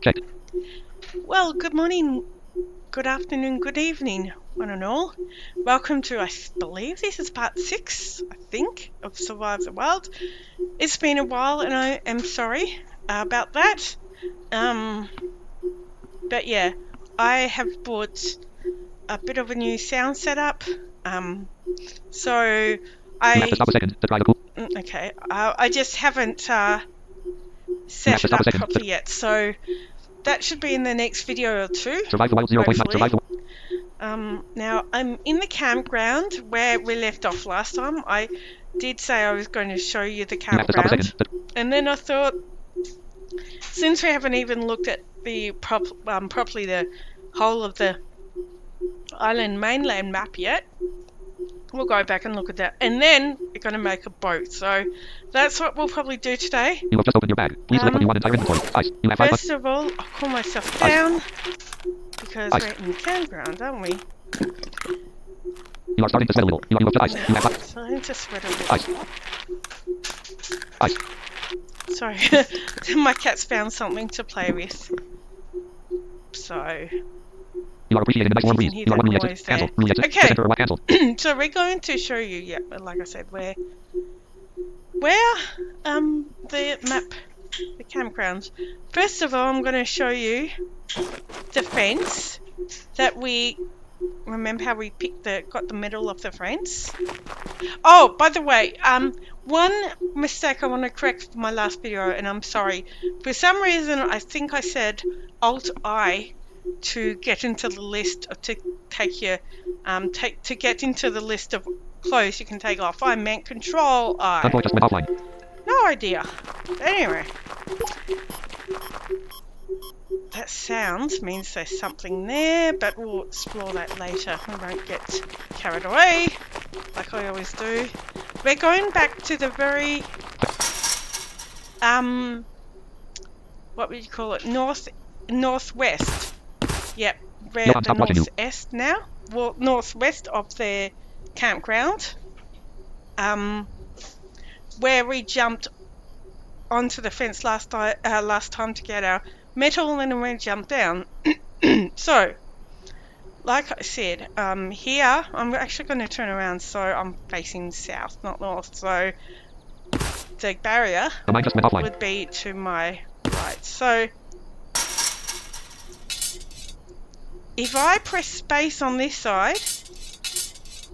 Check. Well, good morning, good afternoon, good evening, one and all. Welcome to, I believe this is part 6, I think, of Survive the Wild. It's been a while and I am sorry about that. But yeah, I have bought a bit of a new sound setup. So You have to I, stop a second to try the cool. okay, I just haven't You have set to it stop a up second. properly yet. So that should be in the next video or two, Survive the Wild 0.9. hopefully. Survive the Now I'm in the campground where we left off last time. I did say I was going to show you the You have to stop a campground, second. and then I thought, since we haven't even looked at the properly the whole of the island mainland map yet, we'll go back and look at that, and then we're going to make a boat. So that's what we'll probably do today. You have just opened your bag. Please select what you want entire inventory. Ice. You have 5 First of all, I'll cool myself Ice. down because Ice. we're in the campground, aren't we? You are starting to sweat a little. You have just ice. You have 5 Starting to sweat a little. ice. Ice. Sorry, my cat's found something to play with. So, You are appreciating the nice warm you can breeze. hear You are that one room noise exit. there. Cancel. Room exit. Okay. Press enter or cancel. So we're going to show you, yeah, like I said, where the map, the campgrounds. First of all, I'm going to show you the fence that we remember how we got the middle of the fence. Oh, by the way, one mistake I want to correct from my last video, and I'm sorry. For some reason, I think I said Alt I to get into the list of, to take your to get into the list of clothes you can take off. I meant Control I. Convoy just went offline. No idea. Anyway, that sound means there's something there, but we'll explore that later. We won't get carried away, like I always do. We're going back to the very, what would you call it? Northwest. Yep, we're Johan, at the stop watching you. northwest now. Well, northwest of the campground. Where we jumped onto the fence last time to get our metal, and then we jumped down. So, like I said, here I'm actually going to turn around so I'm facing south, not north. So the barrier The mine just went offline. would be to my right. So if I press space on this side,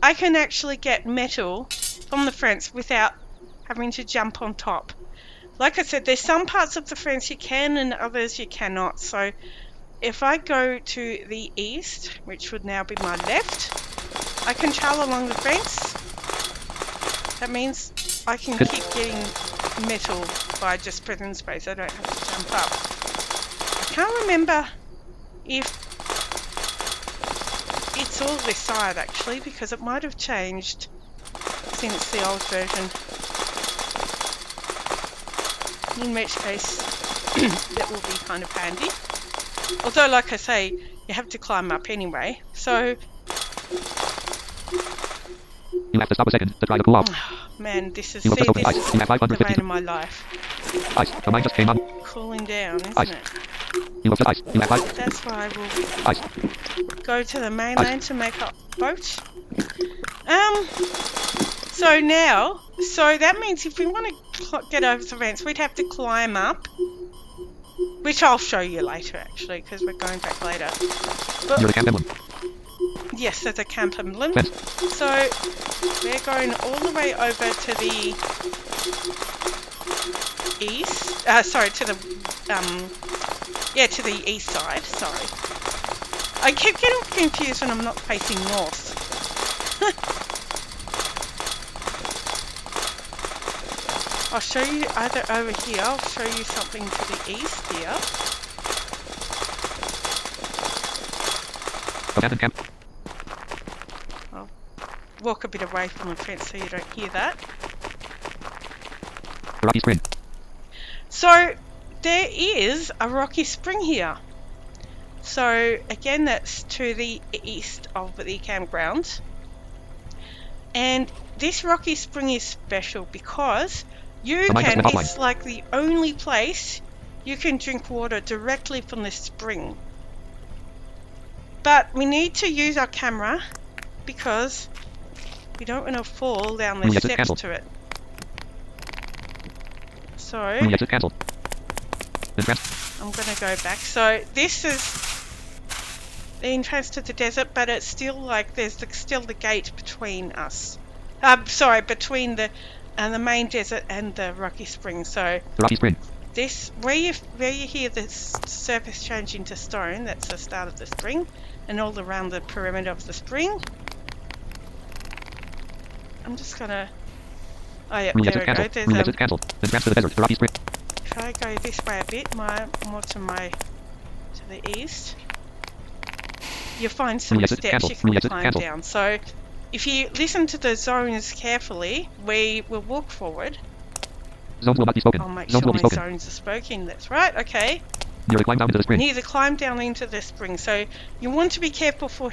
I can actually get metal from the fence without having to jump on top. Like I said, there's some parts of the fence you can and others you cannot. So if I go to the east, which would now be my left, I can travel along the fence. That means I can keep getting metal by just pressing space. I don't have to jump up. I can't remember if it's all this side actually, because it might have changed since the old version. In which case, that will be kind of handy. Although, like I say, you have to climb up anyway. So, You have to stop a second to try to cool off. man, this is You have just opened this ice. is You have the vein 552 of my life. ice. The mine just came on. Cooling down, isn't Ice. it? You have just ice. You have 5 That's why we'll ice. go to the mainland to make a boat. So now, so that means if we want to get over the fence, we'd have to climb up, which I'll show you later actually, because we're going back later. But Near the camp emblem. yes, there's a camp emblem. Fence. So we're going all the way over to the east. Sorry, to the to the east side. Sorry, I keep getting confused when I'm not facing north. I'll show you either over here. I'll show you something to the east here. Abandoned camp. I'll walk a bit away from the fence so you don't hear that. Rocky Spring. So there is a rocky spring here. So again, that's to the east of the campground. And this rocky spring is special because you can, it's like the only place you can drink water directly from the spring. But we need to use our camera because we don't want to fall down the steps cancelled. to it. So Exit cancelled. I'm going to go back. So this is the entrance to the desert, but it's still like there's still the gate between us. Sorry, between the main desert and the rocky spring. So The rocky spring. this where you hear the surface change into stone, that's the start of the spring, and all around the perimeter of the spring. I'm just gonna. Oh yeah, there we go. There's exit cancelled. Entrance to the desert. The rocky spring. if I go this way a bit, more to the east, you'll find some Exit steps cancelled. you can Exit climb cancelled. down. So if you listen to the zones carefully, we will walk forward. Zones will not be spoken. I'll make Zones sure will be my spoken. zones are spoken. That's right. Okay. Near the climb down into the spring. Near the climb down into the spring. So you want to be careful from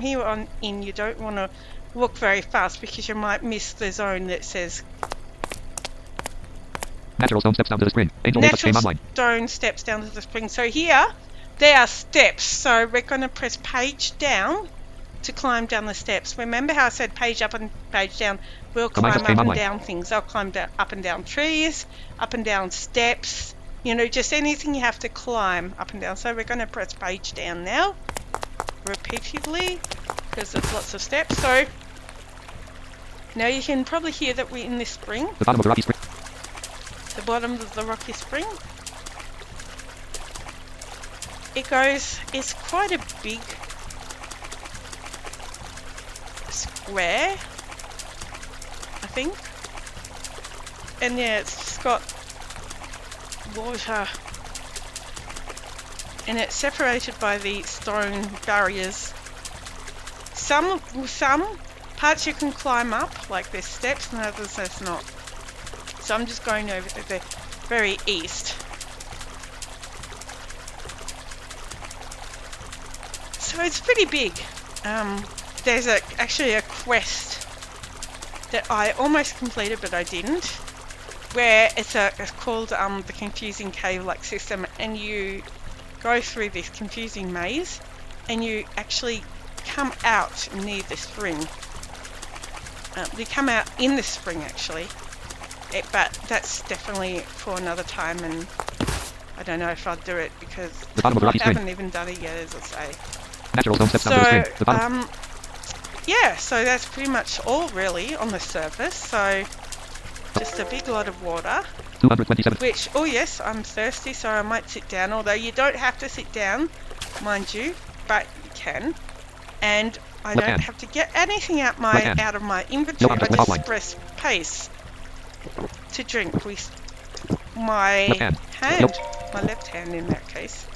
here on in. You don't want to walk very fast because you might miss the zone that says Natural stone steps down to the spring. Angel Wolf came natural online. stone steps down to the spring. So here, there are steps. So we're going to press page down to climb down the steps. Remember how I said page up and page down? We'll climb up and down things. I'll climb up and down trees, up and down steps. You know, just anything you have to climb up and down. So we're going to press page down now, repeatedly, because there's lots of steps. So now you can probably hear that we're in this spring. The bottom of the rocky spring. The bottom of the rocky spring. It's quite a big square, I think. And yeah, it's got water. And it's separated by the stone barriers. Some parts you can climb up, like there's steps, and others there's not. So I'm just going over to the very east. So it's pretty big. There's actually a quest that I almost completed, but I didn't. Where it's called the confusing cave-like system, and you go through this confusing maze, and you actually come out near the spring. You come out in the spring actually. But that's definitely for another time, and I don't know if I'll do it because I haven't even done it yet, as I say. Natural stone steps down to the spring. The bottom. Yeah, so that's pretty much all really on the surface. So just a big lot of water. 227. Which, oh yes, I'm thirsty, so I might sit down. Although you don't have to sit down, mind you, but you can. And I don't have to get anything out of my inventory. I just press pace to drink with my hand, my left hand in that case.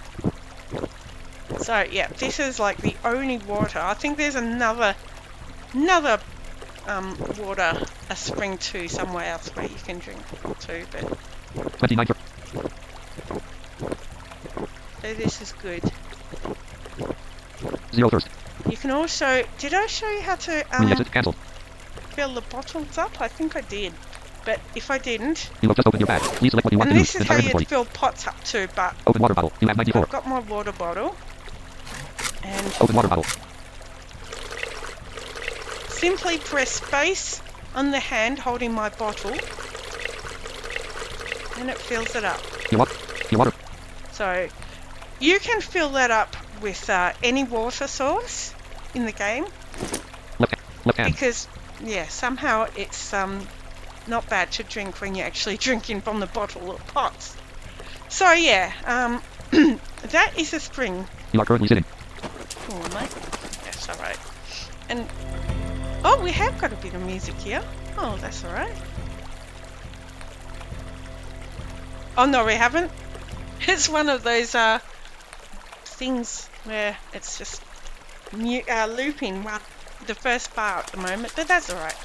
So yeah, this is like the only water. I think there's another water, a spring too, somewhere else where you can drink too, but 29. So this is good. 0 thirst. You can also, did I show you how to Cancelled. fill the bottles up? I think I did. But if I didn't, you have just opened your bag. Please select what you want and to this is how you fill pots up too, but open water bottle. You have 94. I've got my water bottle. And open water bottle. Simply press space on the hand holding my bottle, and it fills it up. Your water. So you can fill that up with any water source in the game. Left hand. Because yeah, somehow it's not bad to drink when you're actually drinking from the bottle or pots. So yeah, that is a spring. You are currently sitting. Oh, mate. That's alright. And oh, we have got a bit of music here. Oh, that's alright. Oh no, we haven't. It's one of those things where it's just looping the first bar at the moment, but that's alright.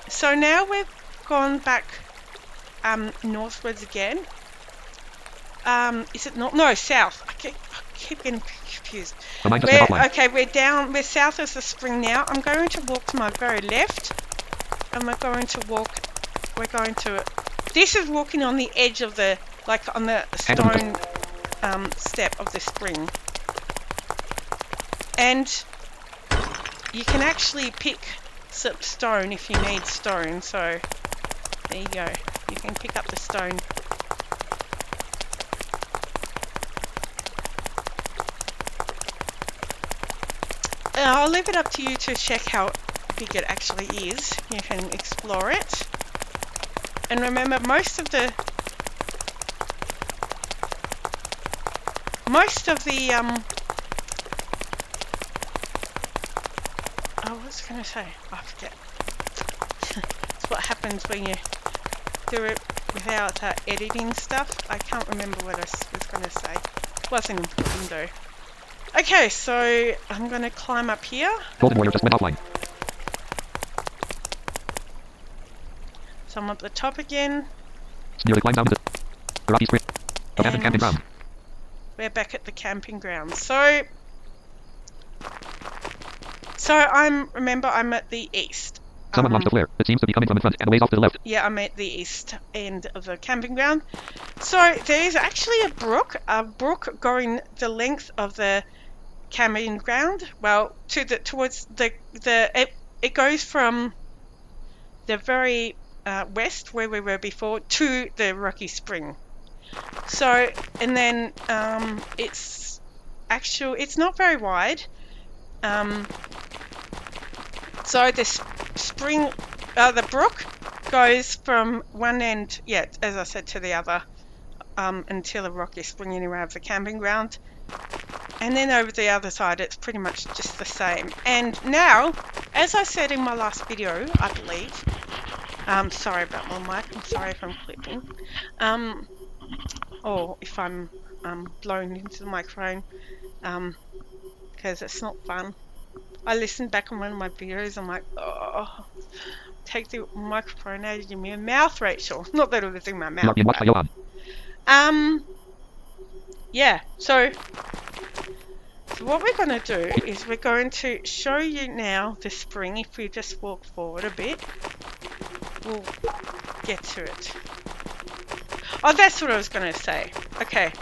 So now we've gone back northwards again. Is it not? No, south. I keep getting confused. We're south of the spring now. I'm going to walk to my very left, and we're going to This is walking on the edge of the, like on the stone step of the spring. And you can actually pick some stone if you need stone. So there you go. You can pick up the stone. I'll leave it up to you to check how big it actually is. You can explore it. And remember, most of the oh, what was I going to say? I forget. It's what happens when you do it without editing stuff. I can't remember what I was going to say. It wasn't important though. Okay, so I'm going to climb up here. Golden Warrior just went offline. So I'm up the top again. Nearly climbed down to the rocky spring. Abandoned camping ground. We're back at the camping ground. So I'm at the east. Someone launched a flare. It seems to be coming from the front and a ways off to the left. Yeah, I'm at the east end of the camping ground. So there's actually a brook going the length of the camping ground. Well, towards the it goes from the very west where we were before to the rocky spring. So, and then it's not very wide. So the brook goes from one end, yeah, as I said, to the other, until the rocky spring anyway of the camping ground. And then over the other side, it's pretty much just the same. And now, as I said in my last video, I believe, sorry about my mic, I'm sorry if I'm clipping, or if I'm blown into the microphone, because it's not fun. I listened back on one of my videos, I'm like, oh, take the microphone out of your mouth, Rachel. Not that it was in my mouth. Yeah, so what we're going to do is we're going to show you now the spring. If we just walk forward a bit, we'll get to it. Oh, that's what I was going to say. Okay.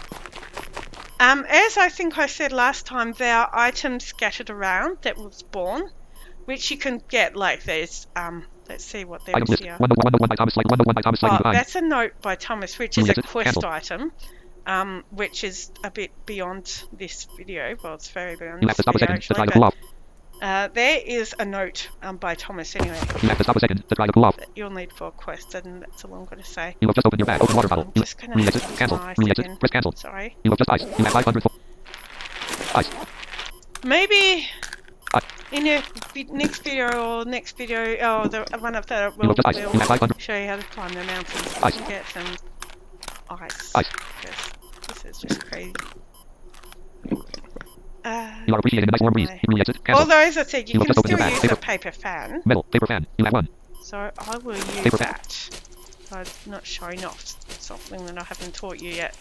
As I think I said last time, there are items scattered around that will spawn, which you can get. Like there's, let's see what there is here. Oh, that's a note by Thomas, which is a quest item, which is a bit beyond this video. Well, it's very beyond this video, actually, but there is a note by Thomas anyway. You have to stop a second to try to cool off. That you'll need for a quest, and that's all I'm going to say. You have just opened your bag. Open water bottle. I'm just going to Re-exit. Cancel. Re-exit. Press cancel. Sorry. You have just ice. You have 500 ice. Maybe Ice. in the next video, the one after that, You have just ice. we'll You have 500 show you how to climb the mountains ice. and get some ice. Ice. This is just crazy. You are appreciating the nice warm breeze. Re-exit. Cancel. Although, as I said, you have can just opened still your use bag. a paper fan. Metal. Paper fan. You have one. So I will use Paper fan. that. I'm not showing off something that I haven't taught you yet.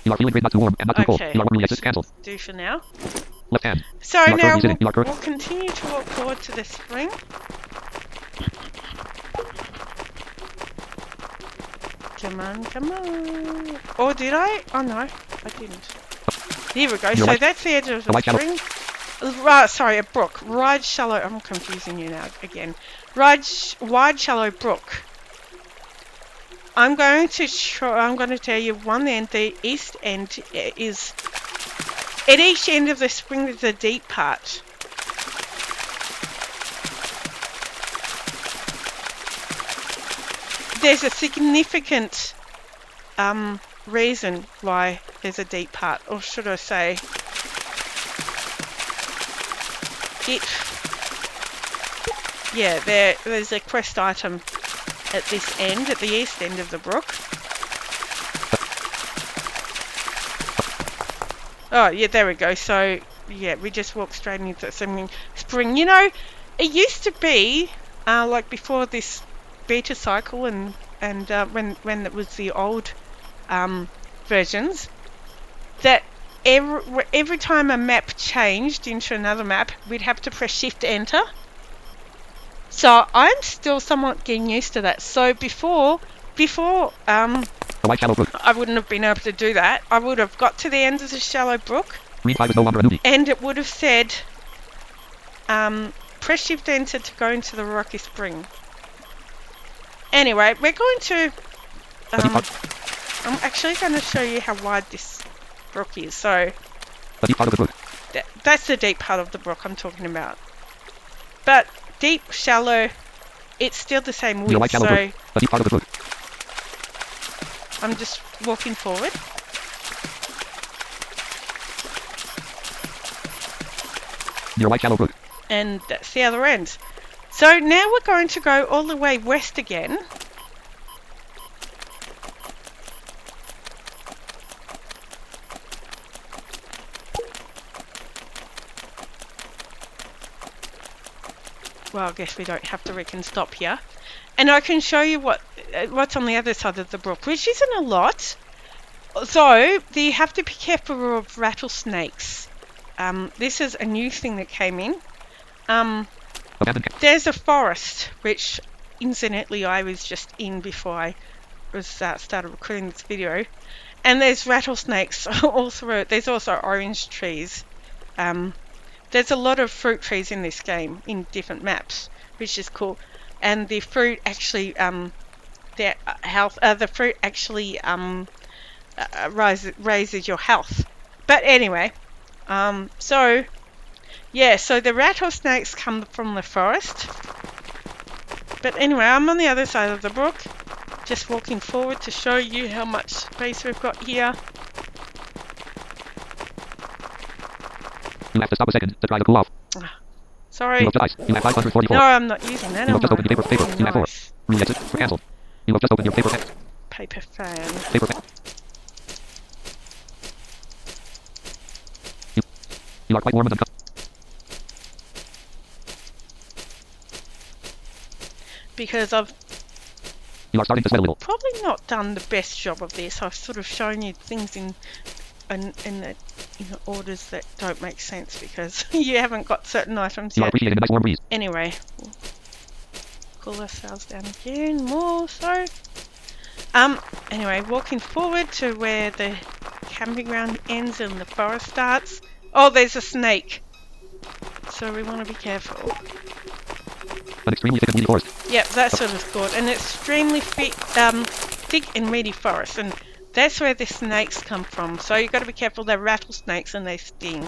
You are feeling great, not too warm and not too cold. Okay. You are warm. Re-exit. Cancel. Do for now. Left hand. So You are now currently sitting. You are we'll continue to walk forward to the spring. Come on, come on. Or did I? Oh no, I didn't. Here we go. You're So right. that's the edge of the Right shallow. spring. Sorry, a brook. Wide, shallow. I'm confusing you now again. Wide, shallow brook. I'm going to tell you one end. The east end is. At each end of the spring, there's a deep part. There's a significant reason why there's a deep part, or should I say, there's a quest item at this end, at the east end of the brook. Oh, yeah, there we go. So, yeah, we just walked straight into something spring. You know, it used to be, like before this beta cycle and when it was the old versions, that every time a map changed into another map, we'd have to press shift enter. So I'm still somewhat getting used to that. So before A wide shallow brook. I wouldn't have been able to do that. I would have got to the end of the shallow brook Green 5 is no longer a nudie. and it would have said press shift enter to go into the rocky spring. Anyway, we're going to I'm actually going to show you how wide this brook is. So The deep part of the brook. that's the deep part of the brook I'm talking about. But deep, shallow, it's still the same The wide width. shallow So brook. The deep part of the brook. I'm just walking forward. Near wide shallow brook. And that's the other end. So now we're going to go all the way west again. Well, I guess we don't have to stop here. And I can show you what's on the other side of the brook, which isn't a lot. So you have to be careful of rattlesnakes. This is a new thing that came in. There's a forest, which incidentally I was just in before I started recording this video. And there's rattlesnakes all through it. There's also orange trees. There's a lot of fruit trees in this game, in different maps, which is cool. And the fruit actually, the fruit actually raises your health. But anyway, so the rattlesnakes come from the forest. But anyway, I'm on the other side of the brook, just walking forward to show you how much space we've got here. You have to stop a second to try to cool off. Sorry. You have ice. You have 544. No, I'm not using that. You have just opened your paper. You have 4. Nice. Re-exit. For cancel. You have just opened your paper pen. Paper fan. Paper pen. You are quite warm and uncomfortable. Because I've You are starting to sweat a little. probably not done the best job of this. I've sort of shown you things in the orders that don't make sense because you haven't got certain items You are yet. appreciating the nice warm breeze. Anyway, we'll cool ourselves down again more so. Anyway, walking forward to where the camping ground ends and the forest starts. Oh, there's a snake. So we want to be careful. An extremely thick and meaty forest. Yep, that's what it's called. An extremely thick and meaty forest. And that's where the snakes come from. So you've got to be careful. They're rattlesnakes and they sting.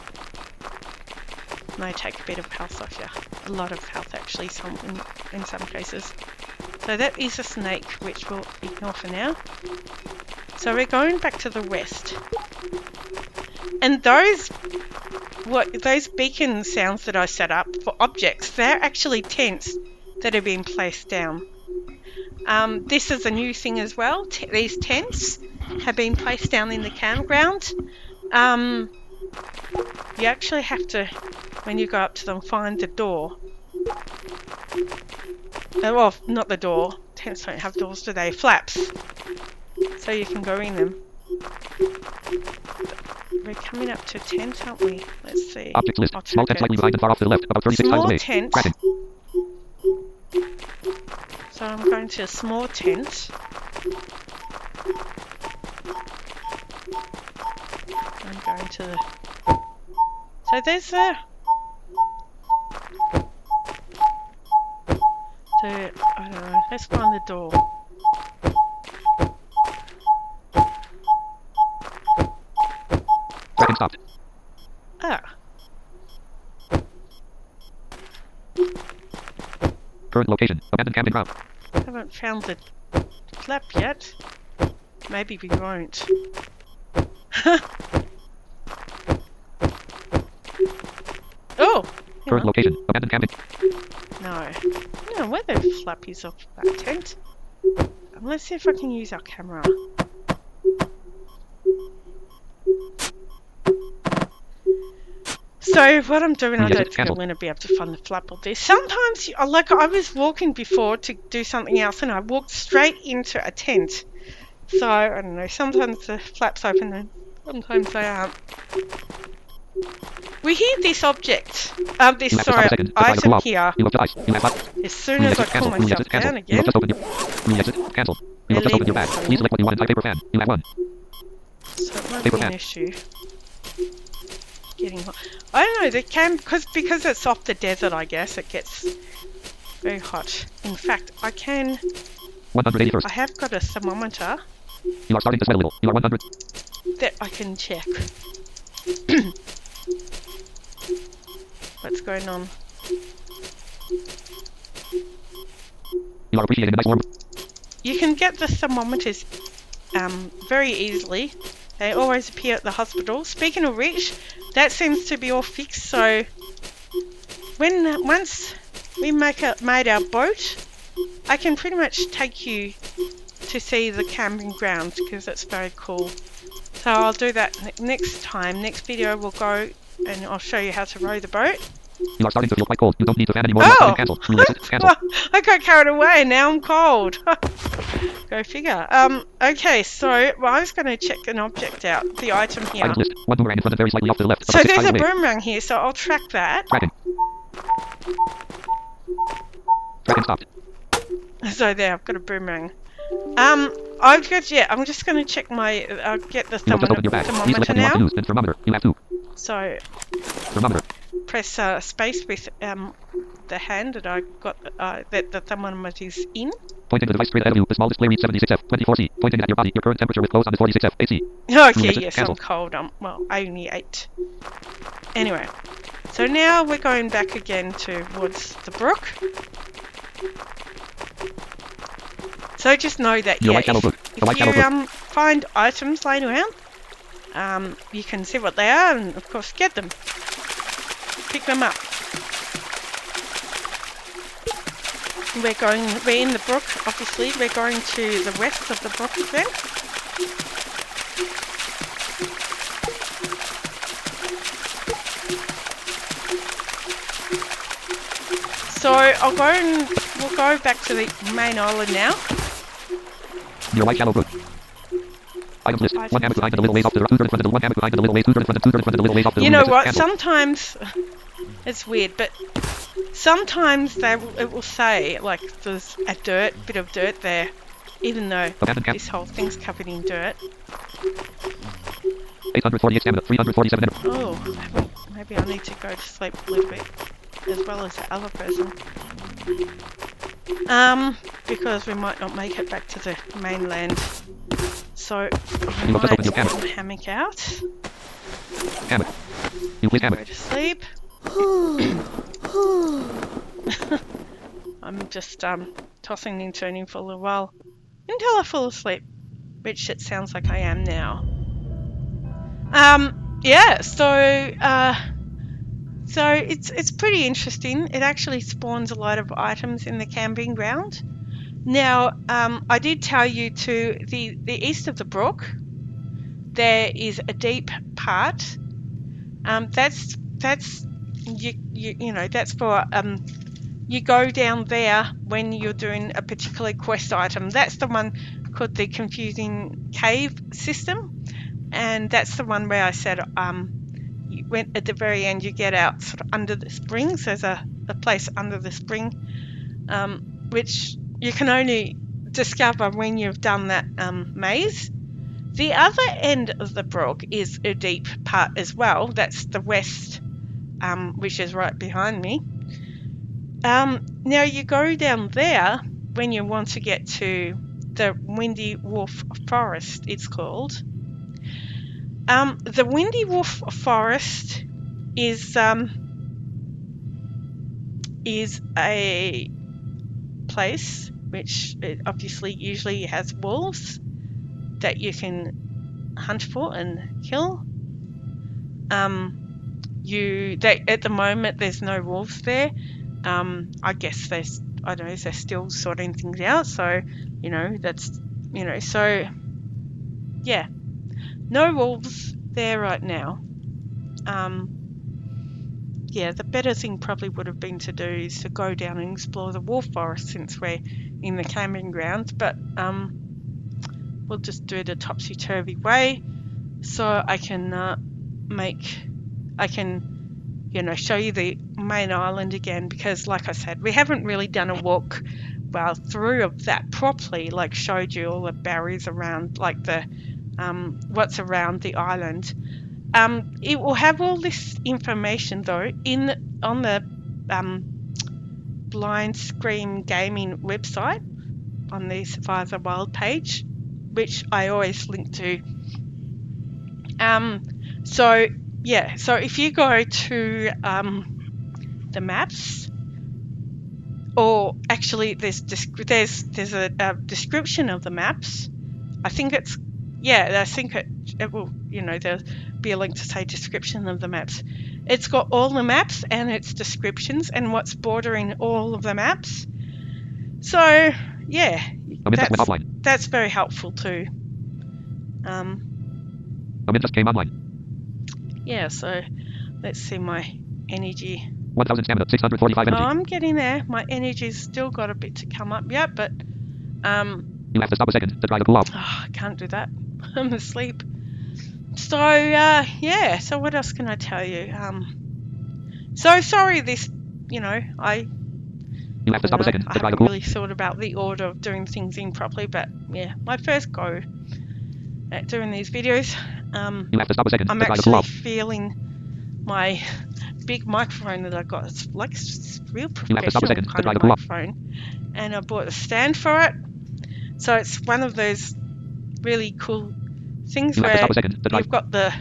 And they take a bit of health off you. A lot of health, actually, in some cases. So that is a snake, which we'll ignore for now. So we're going back to the west. And those beacon sounds that I set up for objects, they're actually tents that have been placed down. This is a new thing as well. These tents have been placed down in the campground. You actually have to, when you go up to them, find the door. Well, not the door. Tents don't have doors, do they? Flaps. So you can go in them. We're coming up to a tent, aren't we? Let's see. Object list. Small tent slightly behind and far off to the left. About 36 tiles Small away. tent. Cracking. So I'm going to a small tent. I'm going to the... So there's a... So, I don't know. Let's find the door. Cracking stopped. Ah. Current location. Abandoned camping ground. Haven't found the flap yet. Maybe we won't. Oh! Current location. Abandoned camping. No. No, where the flap is off that tent. Let's see if I can use our camera. So what I'm doing, I don't think I'm going to be able to find the flap of this. Sometimes, like I was walking before to do something else and I walked straight into a tent. So, I don't know, sometimes the flap's open and sometimes they aren't. we hear this object, this, You have to stop sorry, a second to try to item pull out. here, You have to ice. You have not. as soon Room as I exit. cool Cancel. Room myself exit. Cancel. down You again. have just opened your. Room exit. Cancel. You have just opened your bag. Please select what you want and type paper fan. You have one. So it won't Paper be an fan. issue. Getting hot. I don't know, they can, because it's off the desert, I guess, it gets very hot. In fact, I 181st. have got a thermometer You are starting to sweat a little. You are 100. that I can check. What's going on? You are appreciating the nice warm. You can get the thermometers very easily. They always appear at the hospital. Speaking of which, that seems to be all fixed. So once we made our boat, I can pretty much take you to see the camping grounds because it's very cool. So I'll do that next time. Next video we'll go and I'll show you how to row the boat. You are starting to feel quite cold. You don't need to fan anymore. You are starting. Cancel. Room exit. Cancel. I got carried away and now I'm cold. Go figure. Okay, so I was going to check an object out, the item here. Items list. One boomerang in front and very slightly off to the left. So About 6 there's times a away. boomerang here, so I'll track that. Tracking. Tracking stopped. So there, I've got a boomerang. I'm just going to check my, get the You have just opened your bag. Please select thermometer what you want to now. use. Then thermometer. You have 2. So Thermometer. press space with the hand that I got, that the thermometer is in. Pointing to the device straight ahead of you. The small display reads 76F. 24C. Pointing at your body. Your current temperature with close on is 46F. AC. Okay, exit. yes, Cancel. I'm cold. Well, I only ate. Anyway, so now we're going back again towards the brook. So just know that, Your yeah, white shallow brook. The white shallow if you brook. find items laying around, you can see what they are and of course get them. Pick them up. We're in the brook, obviously. We're going to the west of the brook then. So we'll go back to the main island now. Your white shallow brook. Items list. Items One hammock behind and a little ways off to the right. 2/3 in front and one hammock behind and a little ways. 2/3 in front and 2/3 in front and a little ways off to the You room know exit. what? Cancel. Sometimes it's weird, but sometimes it will say like there's a bit of dirt there, even though Abandoned camp. this whole thing's covered in dirt. 848 stamina. 347 energy. Oh, maybe I need to go to sleep a little bit, as well as the other person. Because we might not make it back to the mainland. So I You have just might opened your get hammock. the hammock out. Hammock. You please Go hammock. to sleep. I'm just tossing and turning for a little while until I fall asleep, which it sounds like I am now. Yeah, so it's pretty interesting. It actually spawns a lot of items in the camping ground. Now, I did tell you to the east of the brook, there is a deep part. That's that's for you go down there when you're doing a particular quest item. That's the one called the confusing cave system, and that's the one where I said you went at the very end. You get out sort of under the springs. There's a place under the spring, which you can only discover when you've done that maze. The other end of the brook is a deep part as well. That's the west, which is right behind me. Now you go down there when you want to get to the Windy Wolf Forest, it's called. The Windy Wolf Forest is a place which obviously usually has wolves that you can hunt for and kill. At the moment there's no wolves there. I guess they're still sorting things out. So so yeah, no wolves there right now. Yeah, the better thing probably would have been to do is to go down and explore the wolf forest since we're in the camping grounds, but we'll just do it a topsy-turvy way so I can show you the main island again, because like I said, we haven't really done a walk through of that properly, like showed you all the barriers around, like the what's around the island. It will have all this information though on the Blind Scream Gaming website, on the Survive the Wild page, which I always link to. So if you go to the maps, or actually there's a description of the maps. I think it will, there'll be a link to say description of the maps. It's got all the maps and its descriptions and what's bordering all of the maps. So yeah, that's very helpful too. Just came online. Yeah, so let's see my energy. 1000 stamina, 645 energy. Oh, I'm getting there. My energy's still got a bit to come up yet, but you have to stop a second to try to cool off. I can't do that. I'm asleep. So so what else can I tell you? So sorry, this, you have to stop a second I to try to haven't cool really thought about the order of doing things in properly, but yeah, my first go at doing these videos. You have to stop a second I'm to try to cool actually off. feeling my big microphone that I got. It's like a real You have to stop a professional second to kind try of to cool off. microphone, and I bought a stand for it. So it's one of those really cool things You have to where stop a second to try. you've got the,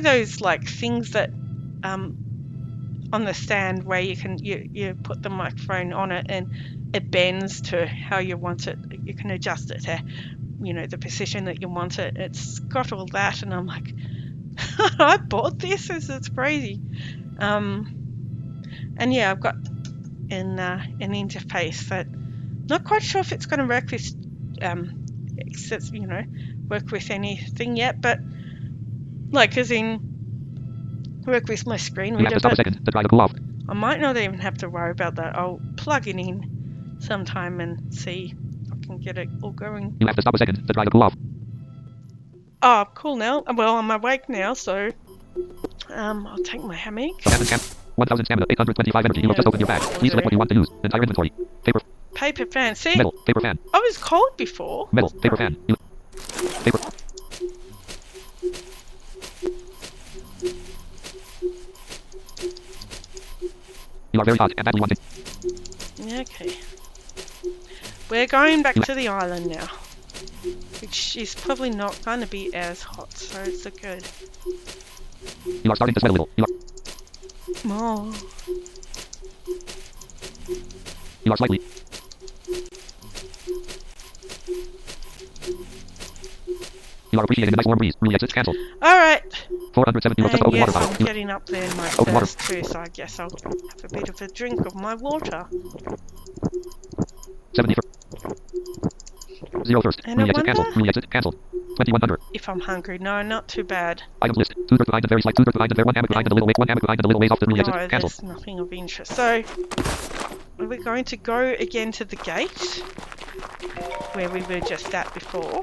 those like things that on the stand where you can you put the microphone on it and it bends to how you want it. You can adjust it to the position that you want it. It's got all that, and I'm like, I bought this. It's crazy. And yeah, I've got an interface that not quite sure if it's going to work with work with anything yet, but like as in work with my screen reader. You have to stop a second to try to cool off. I might not even have to worry about that. I'll plug it in sometime and see if I can get it all going. You have to stop a second to try to cool off. Oh, cool now. Well, I'm awake now, so I'll take my hammock. 1000 stamina, 825 energy. You will just open your bag. Please select what you want to use. Entire inventory. Paper fan. See? Metal. Paper fan. I was cold before. Metal. Paper fan. Paper. You are very hot and badly wanted. Okay. We're going back to the island now, which is probably not going to be as hot, so it's good. You are starting to sweat a little. More. You are slightly. You are appreciating the nice warm breeze. Really exits cancelled. Alright. 470. You will just open Yes, water bottle. I'm getting up there in my Open water. thirst too, so I guess I'll have a bit of a drink of my water. 70 for 0 first. And I Really exit cancelled. wonder- Really exit cancelled. 2100. If I'm hungry. No, not too bad. Items list. 2 dirt behind and very slight. 2 dirt behind and there. 1 hammock behind and a little weight. 1 hammock behind and a little ways off the really No, exit cancelled. there's nothing of interest. So, we're going to go again to the gate where we were just at before.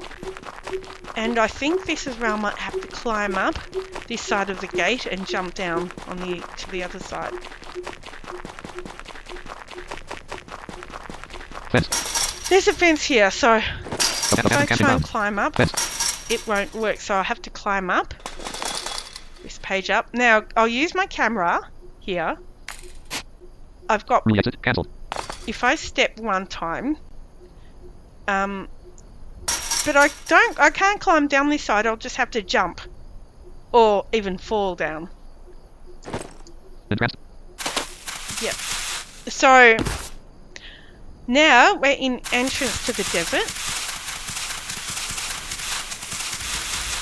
And I think this is where I might have to climb up this side of the gate and jump down on to the other side. Fence. There's a fence here, so if I camping try and ground. climb up, Fence. it won't work. So I have to climb up this page up. Now I'll use my camera here. I've got. Really exit cancelled. If I step one time, but I can't climb down this side. I'll just have to jump, or even fall down. Entranced. Yep. So now we're in entrance to the desert.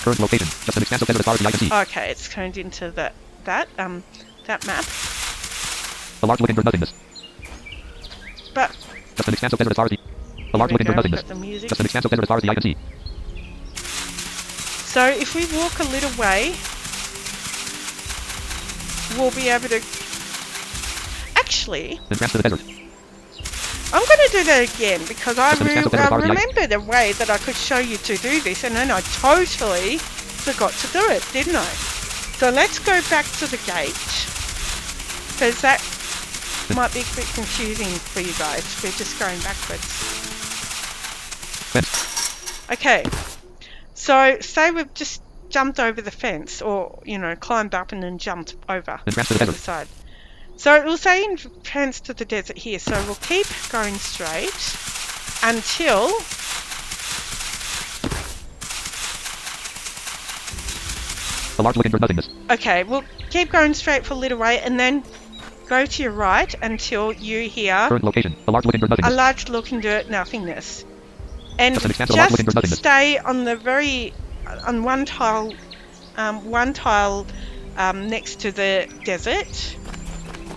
Current location. Just an expanse of desert as far as the eye can see. Okay, it's turned into that map. A large looking for nothingness. But Just an expanse of desert as far as the... A large looking for nothingness. got the music. Just an expanse of desert as far as the eye can see. So if we walk a little way, we'll be able to... Actually, Entrance to the desert. I'm going to do that again because I Just an expanse of desert as far as the eye. remembered a way that I could show you to do this, and then I totally forgot to do it, didn't I? So let's go back to the gate. because that might be a bit confusing for you guys. We're just going backwards. Fence. Okay, so say we've just jumped over the fence, or you know, climbed up and then jumped over Entrance to the the other desert. side. So it will say entrance to the desert here. So we'll keep going straight until A large looking dirt nothingness. okay, we'll keep going straight for a little way and then go to your right until you hear Current location. A large looking dirt a nothingness. large looking dirt nothingness. And Just an expanse of a large looking dirt just nothingness. stay on the on one tile next to the desert,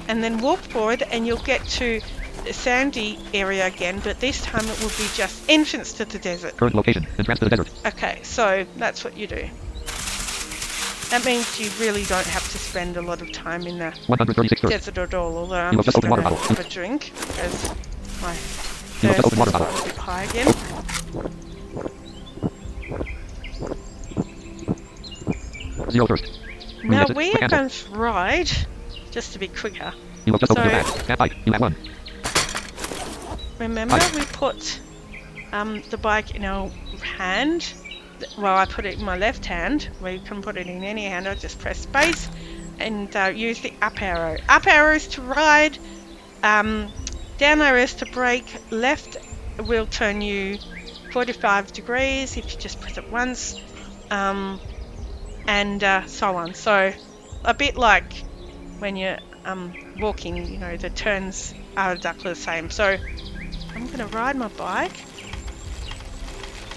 and then walk forward and you'll get to the sandy area again, but this time it will be just entrance to the desert. Current location. Entrance to the desert. Okay, so that's what you do. That means you really don't have to spend a lot of time in the 136 dirt. desert at all, although I'm You have just just going opened to water bottle. have a drink because my You have just thirst opened water is bottle. a bit high again. Zero thirst. Now Exit. we Quick are cancel. going to ride, just to be quicker. You have just opened your So- bag. Cat bike. You have one. Remember, Bike. we put the bike in our hand. Well, I put it in my left hand. We can put it in any hand. I just press space and use the up arrow. Up arrow is to ride. Down arrow is to brake. Left will turn you 45 degrees if you just press it once. And so on. So a bit like when you're walking, you know, the turns are exactly the same. So I'm going to ride my bike,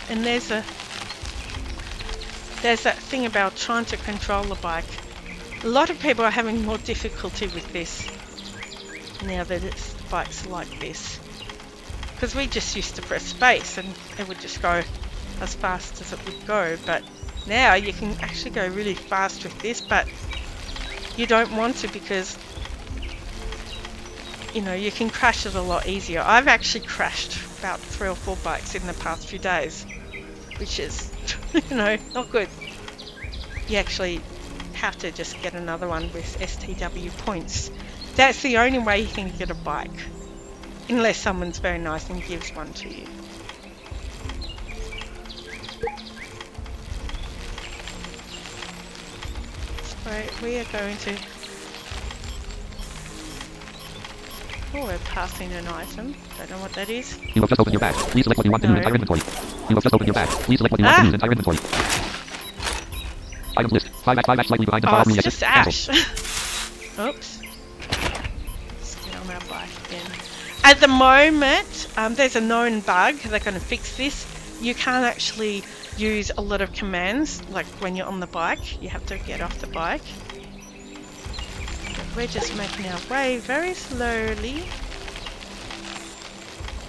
and there's that thing about trying to control the bike. A lot of people are having more difficulty with this now that it's bikes like this, because we just used to press space and it would just go as fast as it would go, but now you can actually go really fast with this, but you don't want to because you know you can crash it a lot easier. I've actually crashed about 3 or 4 bikes in the past few days, which is you know not good. You actually have to just get another one with STW points. That's the only way you can get a bike, unless someone's very nice and gives one to you. So we are going to... Oh, we're passing an item. Don't know what that is. You have just opened your bag. Please select what you want to No. use entire inventory. You have just opened your bag. Please select what you want to use entire inventory. Items list. 5x slightly behind the Oh, far it's room just Cancel. ash. Oops. Let's get on our bike again. At the moment, there's a known bug. They're going to fix this. You can't actually use a lot of commands, like when you're on the bike. You have to get off the bike. But we're just making our way very slowly.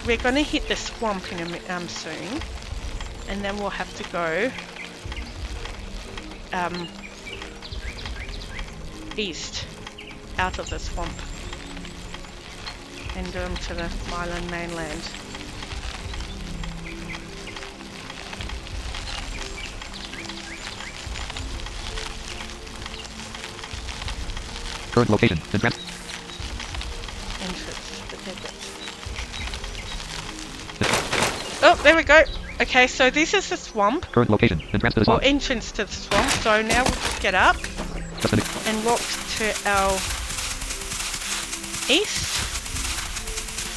We're going to hit the swamp in a soon, and then we'll have to go east out of the swamp and onto the island mainland. Current location. Entrance. Entrance to the desert. Oh, there we go. Okay, so this is the swamp, Current location. Entrance to the or swamp. entrance to the swamp. So now we'll just get up Just an and walk to our east,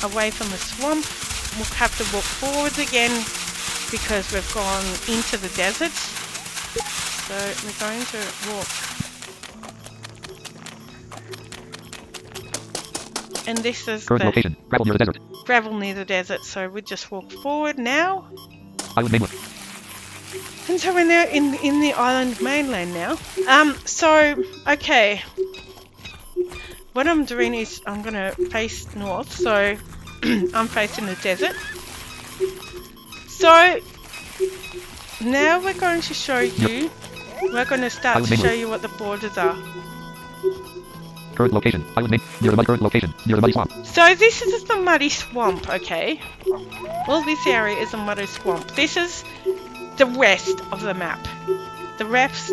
away from the swamp. We'll have to walk forwards again because we've gone into the desert. So we're going to walk. And this is current the location. Gravel near the desert. gravel near the desert, so we just walk forward now. Island mainland. And so we're now in the island mainland now. So, okay. What I'm doing is I'm going to face north, so I'm facing the desert. So, now we're going to show you, we're going to start to show you what the borders are. Current location. Island main. Near the muddy current location. Near the muddy swamp. So this is the muddy swamp, okay? Well, this area is a muddy swamp. This is the west of the map. The rest,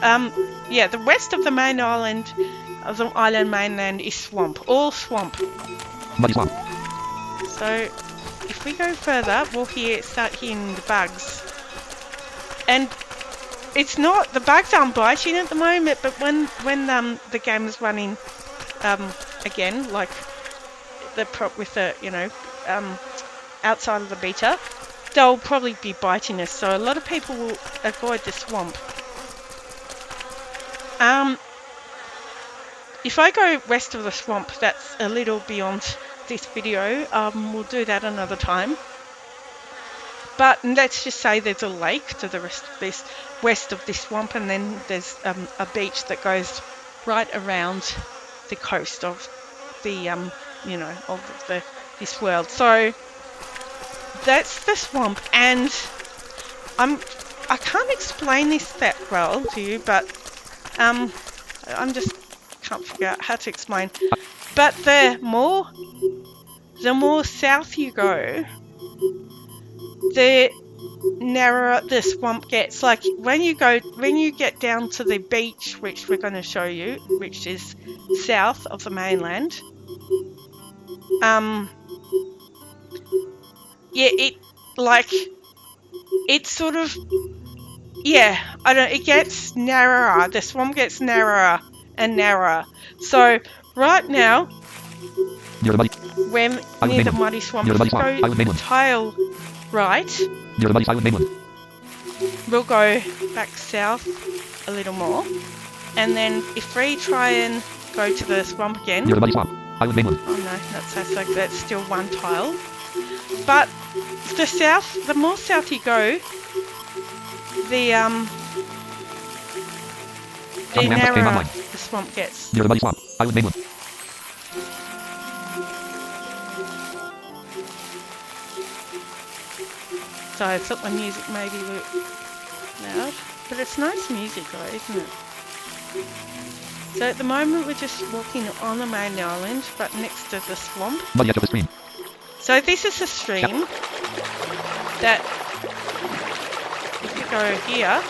the west of the main island of the island mainland is swamp, all swamp. Muddy swamp. So if we go further, we'll start hearing the bugs. And it's not, the bugs aren't biting at the moment, but when the game is running again, like with the outside of the beta, they'll probably be biting us. So a lot of people will avoid the swamp. If I go west of the swamp, that's a little beyond this video. We'll do that another time. But let's just say there's a lake to the west of this swamp, and then there's a beach that goes right around the coast of the this world. So that's the swamp, and I can't explain this that well to you, but I'm just can't figure out how to explain. But the more south you go, the narrower the swamp gets. Like when you get down to the beach, which we're going to show you, which is south of the mainland, it gets narrower. The swamp gets narrower and narrower. So right now, we're near the muddy swamp. If we go tile right, near the muddy island mainland. We'll go back south a little more, and then if we try and go to the swamp again, near the muddy swamp, island mainland. Oh no, that's still one tile. But the more south you go, the narrower the swamp gets. Near the muddy swamp, island mainland. So I thought the music may be loud, but it's nice music though, isn't it? So at the moment we're just walking on the main island, but next to the swamp. Muddy edge of the stream. So this is a stream that, if you go here,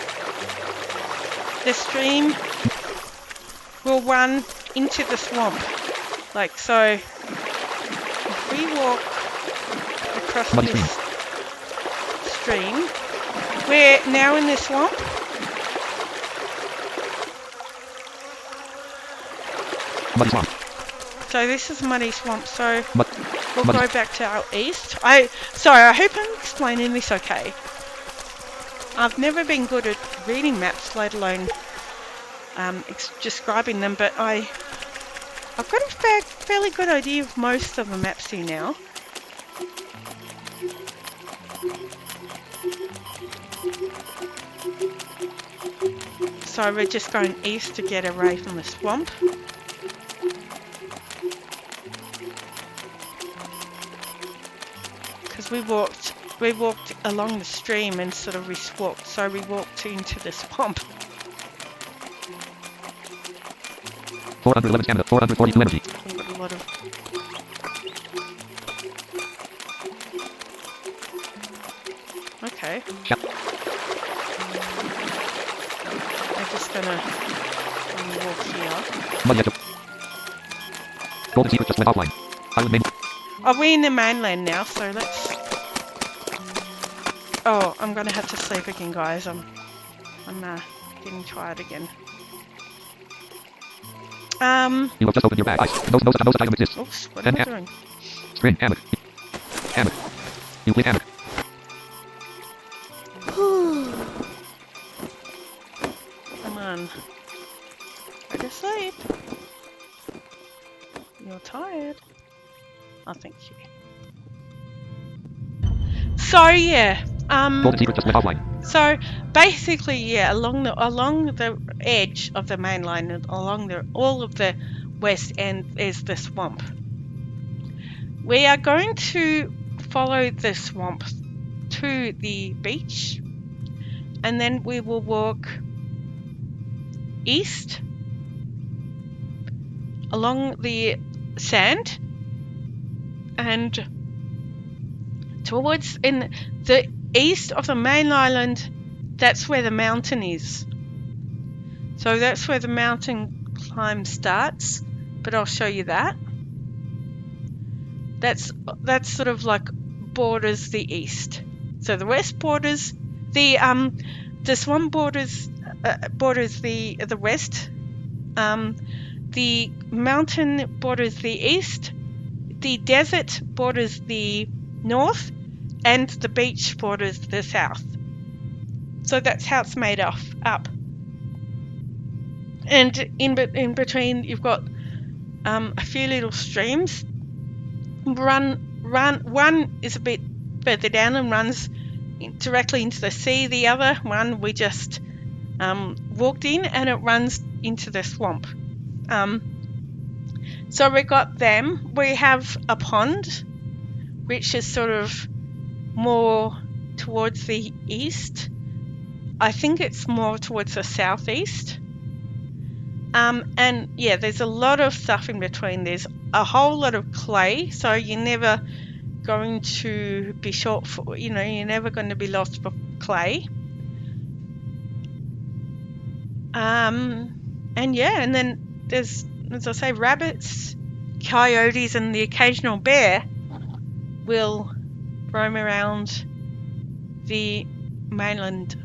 the stream will run into the swamp. Like so, if we walk across muddy this stream, we're now in the swamp. Muddy swamp. So this is muddy swamp. So we'll muddy. go back to our east. I hope I'm explaining this okay. I've never been good at reading maps, let alone describing them, but I've got a fairly good idea of most of the maps here now. So we're just going east to get away from the swamp. Because we walked along the stream instead of we walked, so we walked into the swamp. 411 stamina, 442 energy. We've got a lot of... Okay. Yep. I'm just gonna walk here. Muddy edge of... Golden secret just went offline. Island mainland. Oh, we're in the mainland now, so let's... Oh, I'm gonna have to sleep again, guys. I'm getting tired again. You have just opened your bag. No such item exists. Oops, what am I doing? String, hammock. Hammock. You click hammock. Come on. Go to sleep. You're tired. Oh, thank you. So yeah, Golden secret just went offline. so basically, yeah, along the edge of the main line and along all of the west end is the swamp. We are going to follow the swamp to the beach, and then we will walk east along the sand and towards in the east of the main island. That's where the mountain is. So that's where the mountain time starts, but I'll show you that. That's sort of like borders the east. So the west borders the swamp borders the west. The mountain borders the east. The desert borders the north, and the beach borders the south. So that's how it's made up. And in between, you've got a few little streams. One is a bit further down and runs directly into the sea. The other one we just walked in, and it runs into the swamp. So we got them. We have a pond, which is sort of more towards the east. I think it's more towards the southeast. And yeah, there's a lot of stuff in between. There's a whole lot of clay, so you're never going to be short for, you're never going to be lost for clay. And yeah, and then there's, as I say, rabbits, coyotes, and the occasional bear will roam around the mainland.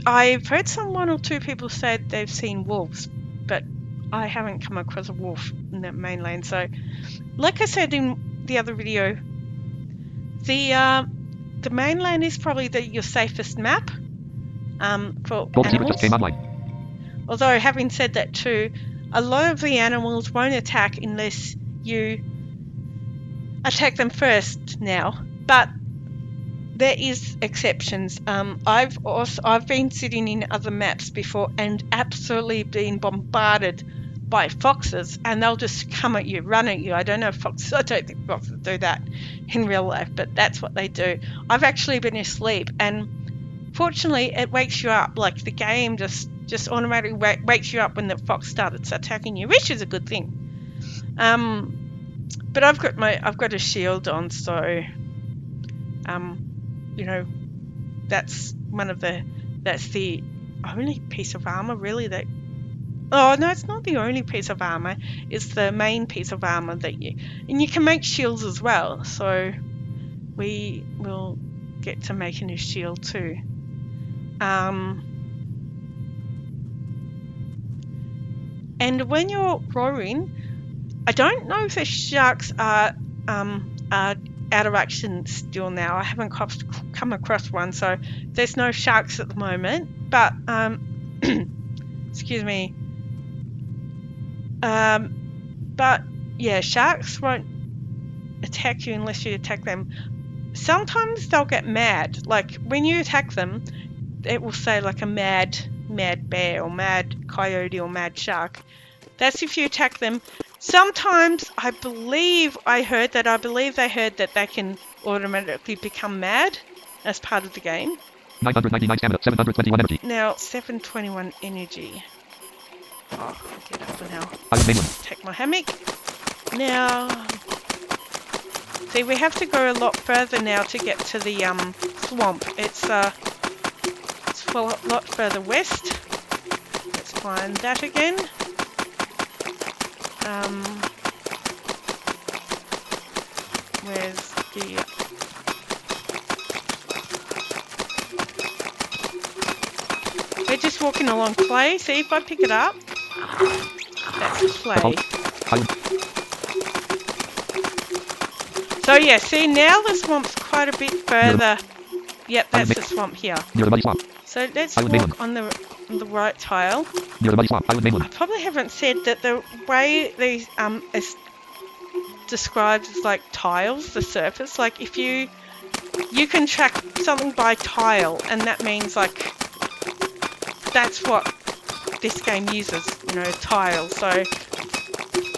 I've heard one or two people say they've seen wolves, but I haven't come across a wolf in the mainland. So, like I said in the other video, the mainland is probably your safest map for animals. Although, having said that too, a lot of the animals won't attack unless you attack them first now. But there is exceptions. I've been sitting in other maps before and absolutely been bombarded by foxes, and they'll just come at you, run at you. I don't think foxes do that in real life, but that's what they do. I've actually been asleep, and fortunately it wakes you up. Like the game just automatically wakes you up when the fox starts attacking you, which is a good thing. But I've got a shield on, so that's the only piece of armor really that. Oh no, it's not the only piece of armor. It's the main piece of armor and you can make shields as well. So we will get to making a shield too. And when you're rowing, I don't know if the sharks are out of action still now. I haven't come across one, so there's no sharks at the moment. But excuse me. But yeah, sharks won't attack you unless you attack them. Sometimes they'll get mad. Like when you attack them, it will say like a mad bear or mad coyote or mad shark. That's if you attack them. Sometimes I believe they heard that they can automatically become mad as part of the game. 999 stamina, 721 energy. Now 721 energy. Oh, I'll get up now. Take my hammock. Now, see, we have to go a lot further now to get to the swamp. It's a lot further west. Let's find that again. Where's the... We're just walking along clay. See if I pick it up. That's clay. So yeah, see now the swamp's quite a bit further. Yep, that's the swamp here. So let's walk on the right tile. I probably haven't said that the way these is described as like tiles, the surface. Like if you can track something by tile, and that means like that's what this game uses, tiles.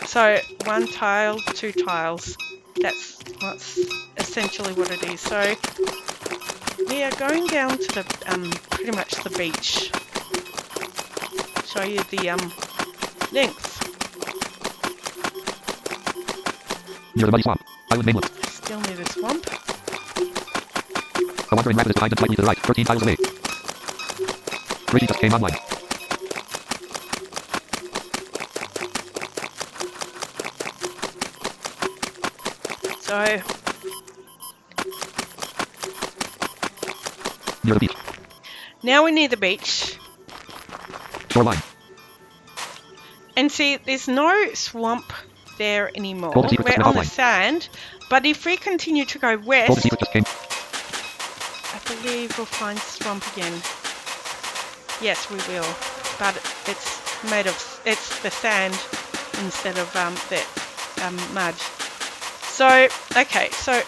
So one tile, two tiles. That's essentially what it is. So we are going down to the pretty much the beach. Show you the length. Near the muddy swamp. Island mainland. Still near the swamp. A wandering rabbit is behind and slightly to the right, 13 tiles away. Gracie just came online. So Near the beach. now we're near the beach. Shoreline. And see, there's no swamp there anymore. Golden Secret just We're went on the offline. sand. But if we continue to go Golden west, Secret just came. I believe we'll find swamp again. Yes, we will. But it's made of, it's the sand instead of the mud. So, okay, so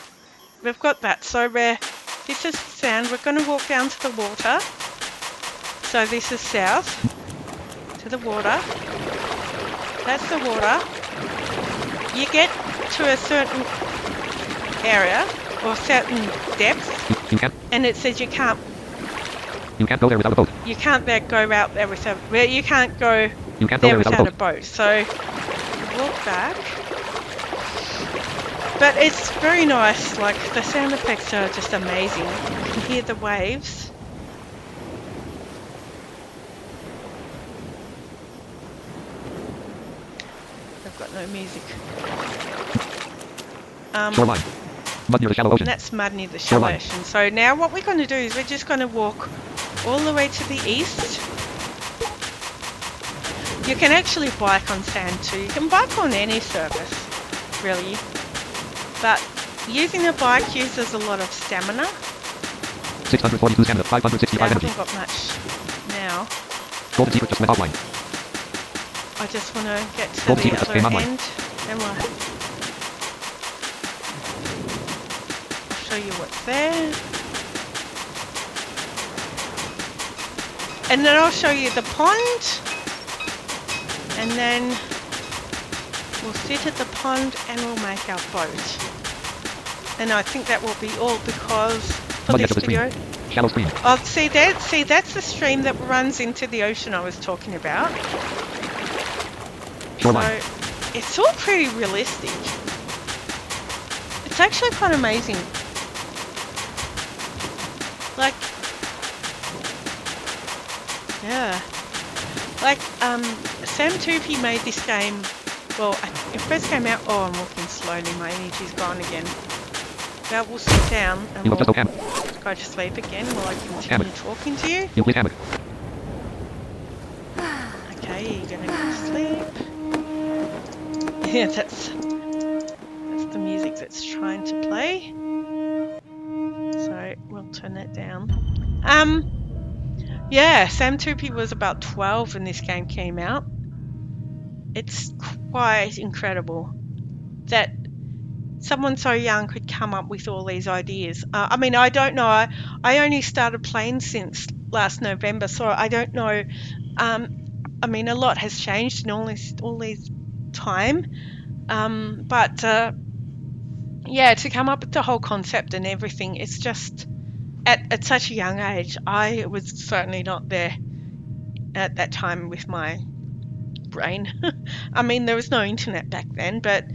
we've got that. So this is sand. We're going to walk down to the water. So this is south to the water. That's the water. You get to a certain area or certain depth, You can't. and it says you can't go there without a boat. go out there without. Well, you can't go You can't go there there without without a a boat. boat. So walk back. But it's very nice. Like the sound effects are just amazing. You can hear the waves. I've got no music. Shoreline. Mud near the shallow ocean. And that's mud near the shallow Shoreline. ocean. So now what we're going to do is we're just going to walk all the way to the east. You can actually bike on sand too. You can bike on any surface, really. But using a bike uses a lot of stamina. 642 stamina. I 565 energy. haven't got much now. Golden Secret just went offline. I just want to get to Golden the Secret just other came online. end. And I'll show you what's there. And then I'll show you the pond. And then we'll sit at the pond and we'll make our boat. And I think that will be all because for Mud this edge of the video. stream. Shallow stream. Oh, see that's the stream that runs into the ocean I was talking about. Shoreline. So it's all pretty realistic. It's actually quite amazing. Like, yeah. Like, Sam Toopy made this game, well, it first came out, oh, I'm walking slowly, my energy's gone again. Now we'll sit down and You we'll look just okay. go to sleep again while I continue Hammock. talking to you. You please hammock. Okay, you're gonna go to sleep. Yeah, that's the music that's trying to play. So we'll turn that down. Yeah, Sam Toopy was about 12 when this game came out. It's quite incredible that someone so young could come up with all these ideas. I mean, I don't know. I only started playing since last November, so I don't know. I mean, a lot has changed in all this time. But yeah, to come up with the whole concept and everything, it's just at such a young age. I was certainly not there at that time with my brain. I mean, there was no internet back then, but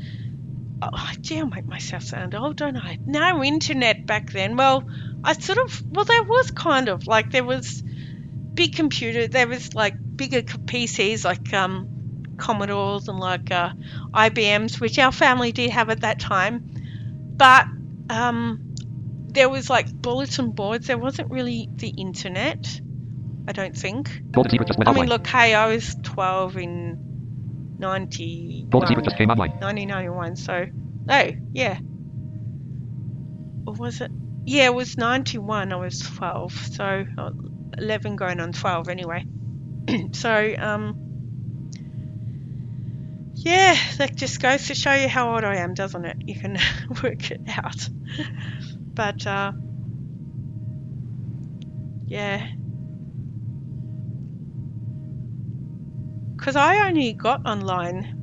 oh, gee, I make myself sound old, don't I? No internet back then. Well, there was kind of like there was big computer. There was like bigger PCs like Commodores and like IBMs, which our family did have at that time. But there was like bulletin boards. There wasn't really the internet, I don't think. Golden Secret just went I mean, offline. look, hey, I was 12 in 91, Golden Secret just came online. 1991, so, oh, yeah. Or was it? Yeah, it was 91, I was 12, so 11 going on 12 anyway. So, yeah, that just goes to show you how old I am, doesn't it? You can work it out. But, yeah. Because I only got online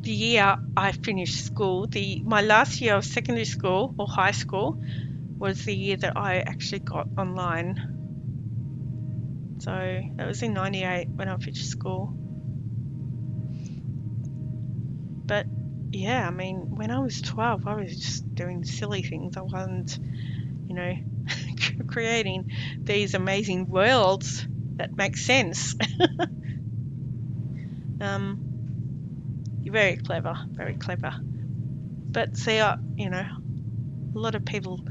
the year I finished school. My last year of secondary school or high school was the year that I actually got online. So that was in 98 when I finished school. But yeah, I mean, when I was 12, I was just doing silly things. I wasn't, creating these amazing worlds that makes sense. You're very clever, very clever. But see, you know, a lot of people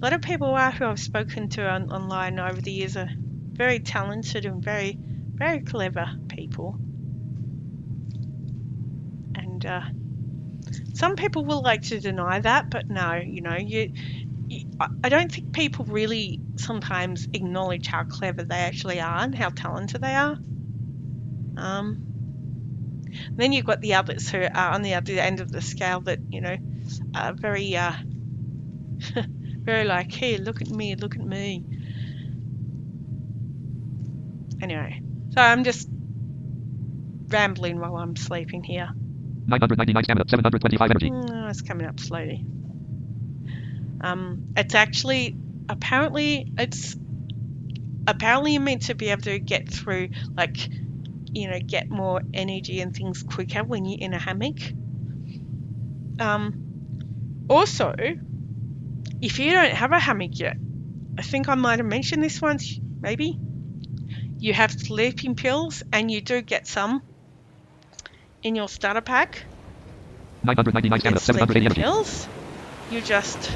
are who I've spoken to online over the years are very talented and very, very clever people. And some people will like to deny that, but no, you know, I don't think people really sometimes acknowledge how clever they actually are and how talented they are. Then you've got the others who are on the other end of the scale that, you know, are very, very like, hey, look at me, look at me. Anyway, so I'm just rambling while I'm sleeping here. 999 stamina, 725 energy. It's coming up slowly. It's actually, apparently you're meant to be able to get through, like, you know, get more energy and things quicker when you're in a hammock. Also, if you don't have a hammock yet, I think I might have mentioned this once, maybe. You have sleeping pills, and you do get some in your starter pack. 999 stamina, 780 energy. Pills. You just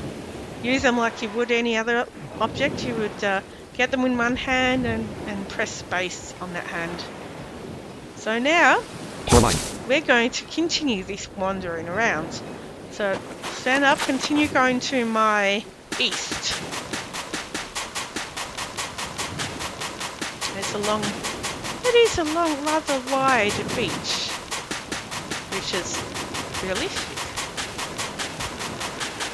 use them like you would any other object. You would get them in one hand and press space on that hand. So now we're going to continue this wandering around. So stand up, continue going to my east. It is a long, rather wide beach, which is realistic.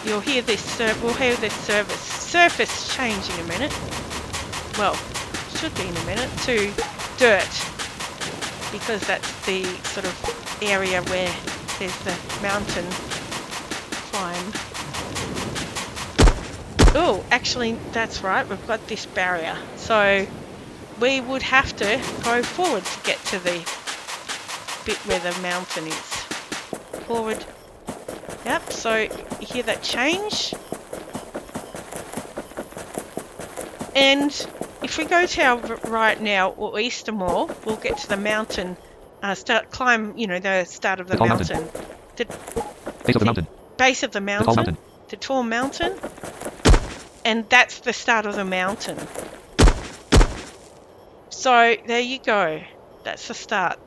You'll hear this, we'll hear this surface change in a minute. Well, should be in a minute, to dirt, because that's the sort of area where there's the mountain climb. Oh, actually, that's right, we've got this barrier. So we would have to go forward to get to the bit where the mountain is. Forward. Yep, so you hear that change. And if we go to our right now, or east or more, we'll get to the mountain, climb, you know, the start of the mountain. The base of the mountain. Base of the mountain. The tall mountain. And that's the start of the mountain. So there you go. That's the start.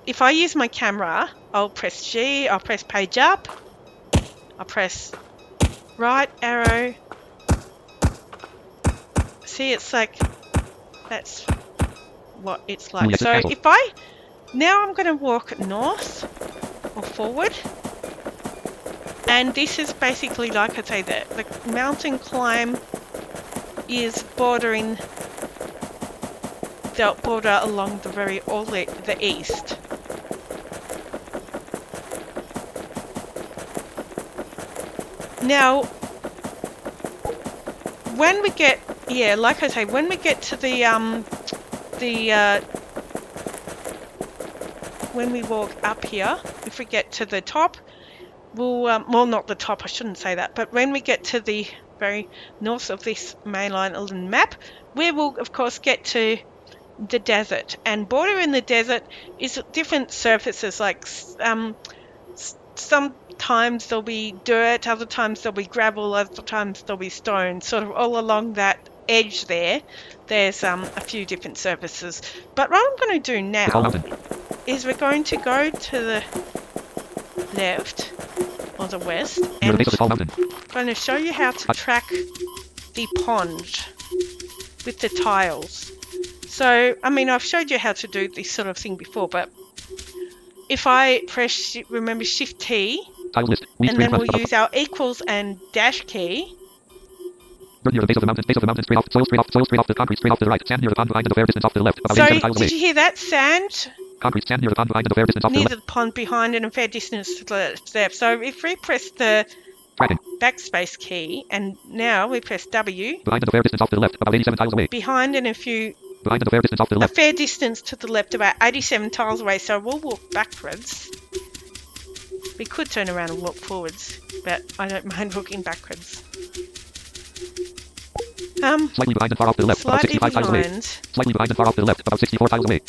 If I use my camera, I'll press G, I'll press page up, I'll press right arrow. See, it's like, that's what it's like. So if now I'm going to walk north or forward. And this is basically, like I say, the mountain climb is bordering the border along the east. Now, when we get, like I say, when we get to when we walk up here, if we get to the top, we'll, well, not the top, I shouldn't say that, but when we get to the very north of this mainline island map, we will, of course, get to the desert. And bordering the desert is different surfaces, like sometimes there'll be dirt, other times there'll be gravel, other times there'll be stone, sort of all along that edge there. There's a few different surfaces. But what I'm going to do now is we're going to go to the left or the west, and I'm going to show you how to track the pond with the tiles. So, I mean, I've showed you how to do this sort of thing before, but if I press, remember, Shift T, and then we'll use our equals and dash key. Near the base of the mountain, straight off, soil straight off the concrete, straight off to the right, sand near the pond behind and a fair distance off to the left. About 87 tiles away. Did you hear that? Sand? Concrete, sand near the pond behind and a fair distance off to the left. Near the pond behind and a fair distance to the left. So if we press the backspace key, and now we press W. Behind and a fair distance off to the left, about 87 tiles away. Behind and a few... Behind and a fair distance off to the left. A fair distance to the left, about 87 tiles away, so we'll walk backwards. We could turn around and walk forwards, but I don't mind walking backwards. Slightly behind and far off to the left, about Slightly 65 tiles away. behind. Slightly behind and far off to the left, about 64 tiles away.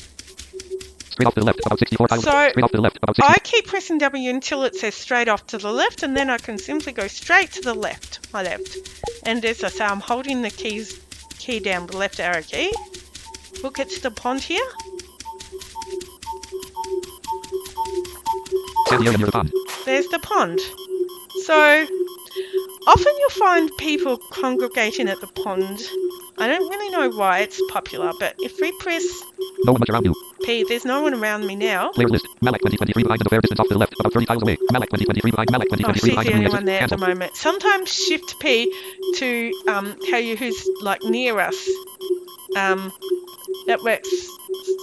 Straight off to the left, about 64 tiles. So, straight off to the left, about 60. I keep pressing W until it says straight off to the left, and then I can simply go straight to the left, my left. And as I say, I'm holding the key down, the left arrow key. We'll get to the pond here. Stand here near the pond. There's the pond. So, often you'll find people congregating at the pond. I don't really know why it's popular, but if we press No one much around you. P, there's no one around me now. Players list. Malak 2023 behind and a fair distance off to the left, about 30 tiles away. Malak 2023 behind. Malak Oh, 2023 she's behind. the only Exit. one there at the Cancel. moment. Sometimes Shift P to tell you who's like near us. That works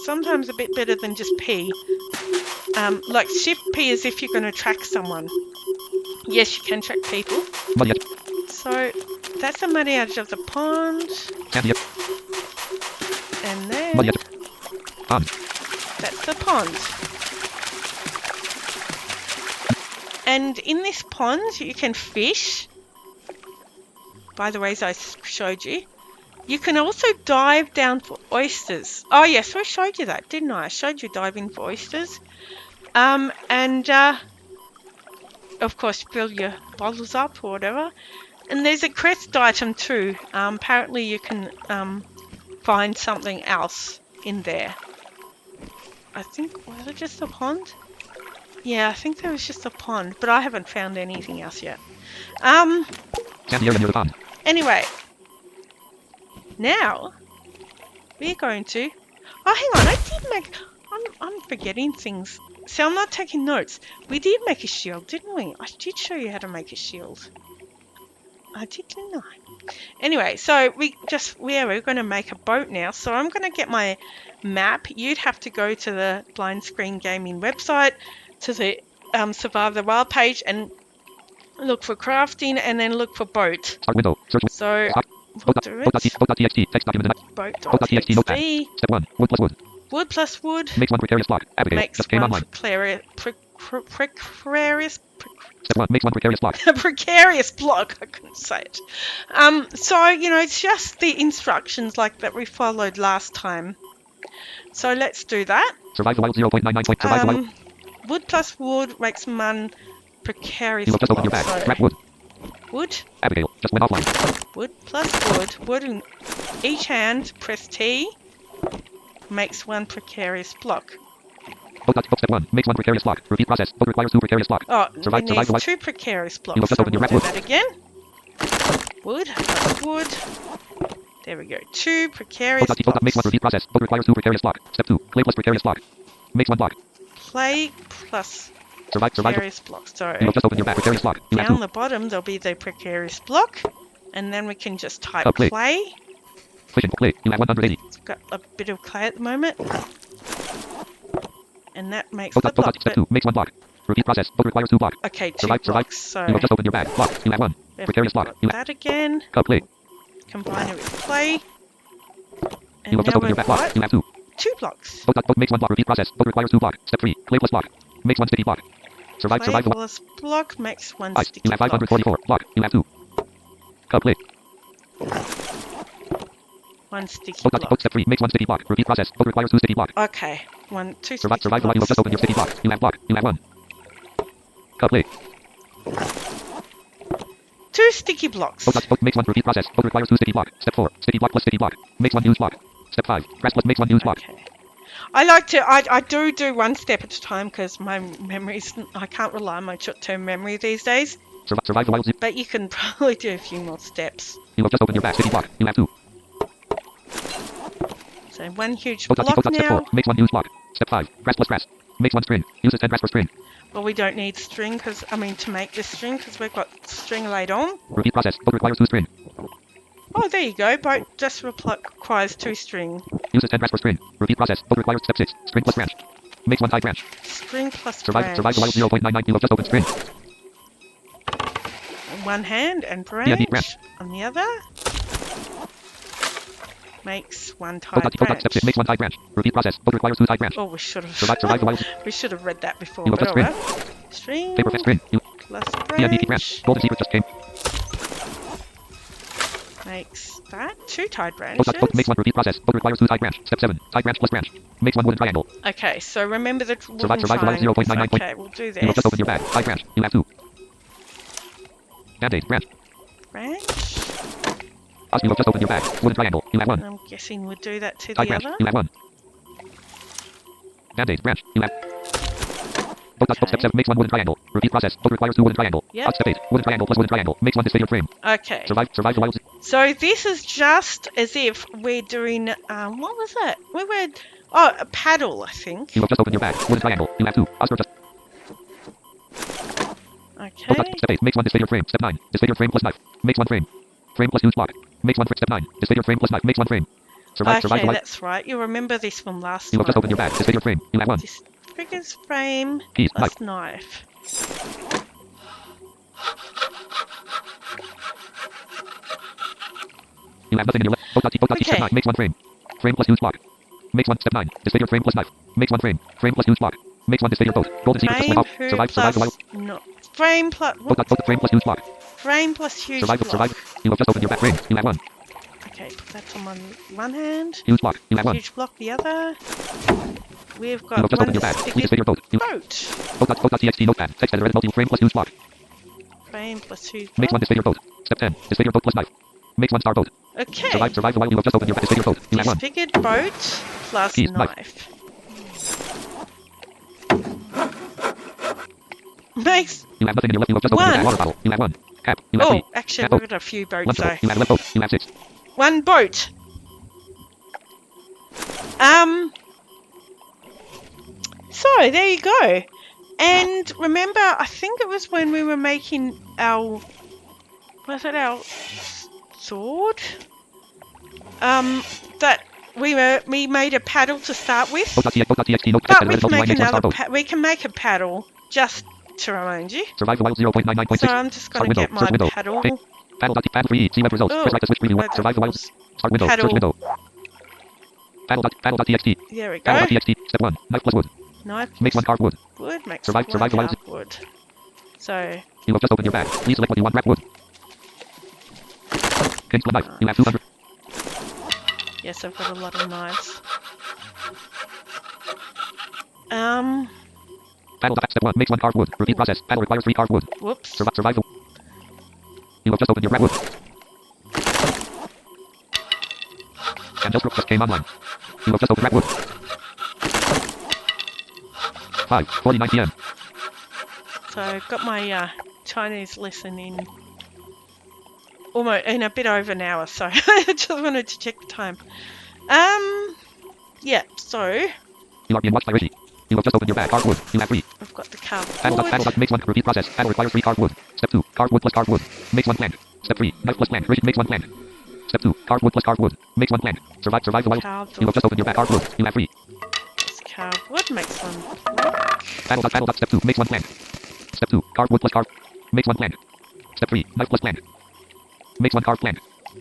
sometimes a bit better than just P. Like Shift P is if you're going to track someone. Yes, you can track people. Muddy edge. So that's the muddy edge of the pond. Stand here. And then Muddy edge. Pond. that's the pond. And in this pond, you can fish. By the ways I showed you. You can also dive down for oysters. Oh yes, I showed you that, didn't I? I showed you diving for oysters. Of course, fill your bottles up or whatever. And there's a quest item too. Apparently you can find something else in there. I think, was it just a pond? Yeah, I think there was just a pond, but I haven't found anything else yet. Stand here near the pond. Anyway, now we're going to. Oh, hang on! I did make. I'm forgetting things. So I'm not taking notes. We did make a shield, didn't we? I did show you how to make a shield. I did, didn't I? Anyway, so we're going to make a boat now. So I'm going to get my map. You'd have to go to the Blind Screen Gaming website, to the Survive the Wild page, and look for crafting, and then look for boat. Start window. Search. So Start. we'll do it. Boat.txt. Text document. Boat.txt. Notepad. Boat.txt. Step 1. Wood plus wood. Wood plus wood Makes one precarious block. Abigail. makes Just came one online. precarious Step 1. Makes one precarious block. precarious block. I couldn't say it. So it's just the instructions like that we followed last time. So let's do that. Survive the wild 0.99. Survive the wild. Wood plus wood makes one precarious You will just open your block. bag. So Grab wood. wood, Abigail. Just went offline. wood plus wood. Wood in each hand. Press T. Makes one precarious block. Boat step 1. Makes one precarious block. Repeat process. Boat requires 2 precarious block. Oh, Survive we the need wild. 2 precarious blocks. You will just So open your we'll do wrap that again. Wood plus wood. There we go. 2 precarious blocks. Makes one repeat process. Boat requires 2 precarious block. Step 2. Clay plus precarious block. Makes 1 block. Clay plus Survive. precarious blocks. So You will just open your bag. Precarious block. You have down 2. the bottom there'll be the precarious block, and then we can just type Oh, clay. clay. Fishing. Clay. You have 180. It's got a bit of clay at the moment, and that makes Boat the block. step 2. Makes 1 block. Repeat process. Boat requires 2 block. Okay, 2 Survive. blocks. So You will just open your bag. Block. You have 1. if Precarious we block. got You have that again. cup clay. Combine it with clay. And You will just now open your we've bag. Block. got You have 2. 2 blocks. Boat makes 1 block. Repeat process. Boat requires 2 block. Step 3. Clay plus block. Makes 1 sticky block. Survive. Clay Survive the plus block makes 1 ice. sticky You have block. 544. Block. You have 2. Cup clay. 1 sticky Boat block. step 3. Makes 1 sticky block. Repeat process. Boat requires 2 sticky block. Okay, 2 Survive. sticky Survive the block. You will blocks. just open your sticky block. You have block. You have 1. Cup clay. 2 sticky blocks. Boat makes 1 repeat process. Boat requires 2 sticky block. Step 4. Sticky block plus sticky block. Makes 1 use block. Step 5. Grass plus makes 1 use block. Okay. I like to, I do 1 step at a time because my memories, I can't rely on my short-term memory these days. Survive the wild. But you can probably do a few more steps. You will just open your bag. Sticky block. You have 2. So 1 huge Boat block step 4. now. Makes 1 use block. Step 5. Grass plus grass. Makes 1 string. Uses 10 grass per string. Well, we don't need string to make this string because we've got string laid on. Repeat process. Boat requires 2 string. Oh, there you go. Boat just requires 2 string. Uses 10 grass per string. Repeat process. Boat requires step 6. String plus branch. Makes 1 high branch. String plus Survive branch. the wild 0.99. You will just open string. On one hand and Yeah, neat branch branch. on the other. Makes 1 high Boat branch. step 6. Makes 1 high branch. Repeat process. Boat requires 2 high branch. Oh, we should have. Survive the wild. We should have read that before. You will But just alright. String Paper fast string. You plus yeah, neat branch. branch Golden secret just came. makes that 2 tied Both branches. makes 1 repeat process. Both requires 2 tied branch. Step 7. Tied branch plus branch. Makes 1 wooden triangle. Okay, so remember the wooden Survive triangle. 0.99. Okay, we'll do You this. have just opened your bag. Tied branch. You have 2. Band-aid. Branch. Branch. You have just opened your bag. Wooden triangle. You have 1. I'm guessing we'll do that to Tied the branch. other. You have 1. Band-aid. Branch. You have. Both step 7 makes 1 wooden triangle. Repeat process. Both requires 2 wooden triangle. Yep. Step 8. Wooden triangle plus wooden triangle. Makes 1 disfigured frame. Okay. Survive the wild. So this is just as if we're doing, what was that? We were, a paddle, I think. You have just opened your bag. Wooden triangle. You have 2. Oscar just. Okay. Step 8 makes 1 disfigured frame. Step 9. Disfigured frame plus knife. Makes 1 frame. Frame plus used block. Makes 1 frame. Step 9. Disfigured frame plus knife. Makes 1 frame. Survive the wild. That's right. You remember this from last You have time. just opened your bag. Disfigured frame. You have 1. Disfigured frame Keys. plus knife. You have nothing in your left. Both step 9 makes 1 frame. Frame plus used block. Makes 1 step 9. Disfigured frame plus knife. Makes 1 frame. Frame plus used block. Makes 1 disfigured boat. Golden secret just went off. Survive the wild. No. Frame plus. Both frame plus used block. Frame plus huge block. Survive. You have just opened your bag. Frame. You have 1. Okay, put that on one hand. Used block. You have 1. Huge block the other. We've got you have just one opened your bag. Disfigured boat. boat. Notepad. Text editor. Multi frame plus used block. Frame plus huge block. Makes 1 disfigured boat. Step 10. Disfigured boat plus knife. Makes 1 star boat. Okay. Survive the wild. You have just opened your bag. Disfigured boat. You have 1. Disfigured boat plus Keys, knife. Makes You have nothing in your left. You have just opened your bag. Water bottle. You have 1. Cap. You have 3. actually Cap we've boat. got a few 1 boats total. though. You have left boat. You have 6. One boat. So there you go. And remember, I think it was when we were making our sword? That we made a paddle to start with. But we can make a paddle just to remind you. Survive the wild 0.99.6. So I'm just going to get my paddle. Paddle 3. See web results. Press right to switch preview. Survive the wild. Start window. Search window. Paddle.txt. There we go. Paddle.txt. Step 1. Knife plus wood. Knife Makes 1 carved wood. Wood makes Survive the wild. carved wood. So You have just opened your bag. Please select what you want. Wrap wood. Kingsland knife. You have 200. yes, I've got a lot of knives. Paddle. Step 1. Makes 1 carved wood. Repeat process. Paddle requires 3 carved wood. Whoops. Survive the. You have just opened your wrap wood. And just came online. You have just opened wrap wood. 5:49 p.m. So I've got my Chinese lesson in almost in a bit over an hour. So I just wanted to check the time. Yeah. So You are being watched by Rishi. You have just opened your bag. Carved wood. You have 3. I've got the carved Paddle. wood. Makes 1. Repeat process. Paddle requires 3 carved wood. Step 2. Carved wood plus carved wood. Makes 1 plank. Step 3. Knife plus plank. Rishi makes 1 plank. Step 2. Carved wood plus carved wood. Makes 1 plank. Survive the wild. Carved You have just opened your bag. Carved wood. You have 3. Carved wood makes one. Paddle. Step 2. Makes 1 plank. Step 2. Carved wood plus carved. Makes 1 plank. Step 3. Knife plus plank. Makes 1 carved plank.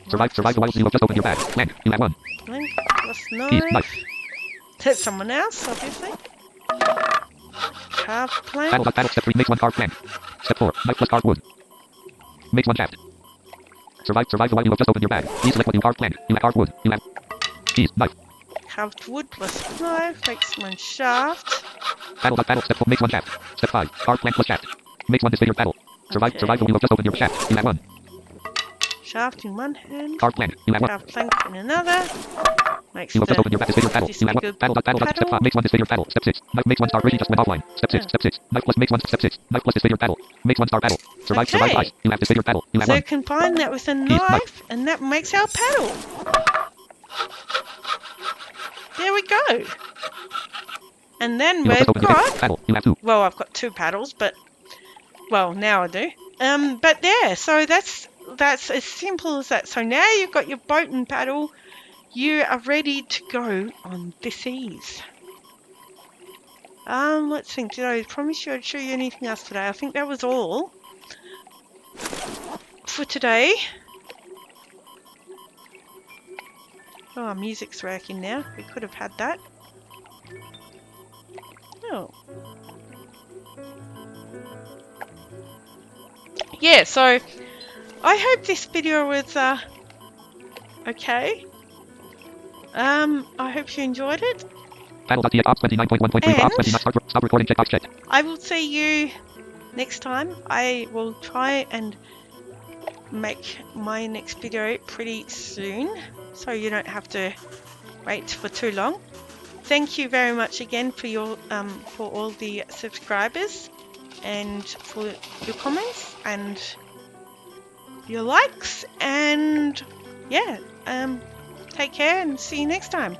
Survive the wild. You have just opened your bag. Plank. You have 1. Plank plus Keys, knife. That's someone else, obviously. Carved plank. Paddle. Step 3. Makes 1 carved plank. Step 4. Knife plus carved wood. Makes 1 shaft. Survive the wild. You have just opened your bag. Please select what you carved plank. You have carved wood. You have keys. Knife. Carved wood plus knife makes one shaft. Paddle. Step 4. Makes 1 shaft. Step 5. Carved plank plus shaft. Makes 1 disfigured paddle. Survive the wild. You have just opened your shaft. You have 1. Shaft in one hand. Carved plank. You have 1. Carved plank in another. Makes You have just the opened your disfigured paddle. You have 1. Paddle. Step 5. Makes 1 disfigured paddle. Step 6. Knife makes 1 star. Rishi just went offline. Step 6. Step 6. Knife plus makes 1. Step 6. Knife plus disfigured paddle. Makes 1 star paddle. Survive Okay. ice. You have disfigured paddle. You have So 1. combine that with a knife. knife, and that makes our paddle. There we go. And then You have we've just opened your got. paddle. You have 2. Well, I've got 2 paddles, but well, now I do. But yeah, so that's as simple as that. So now you've got your boat and paddle. You are ready to go on the seas. Let's think. Did I promise you I'd show you anything else today? I think that was all for today. Oh, our music's working now. We could have had that. Oh. Yeah, so I hope this video was Okay. I hope you enjoyed it. Panel.tx ops 29.1.3 ops 29 stop recording check box checked. I will see you next time. I will try and make my next video pretty soon, so you don't have to wait for too long. Thank you very much again for your for all the subscribers and for your comments and your likes, and yeah, take care and see you next time.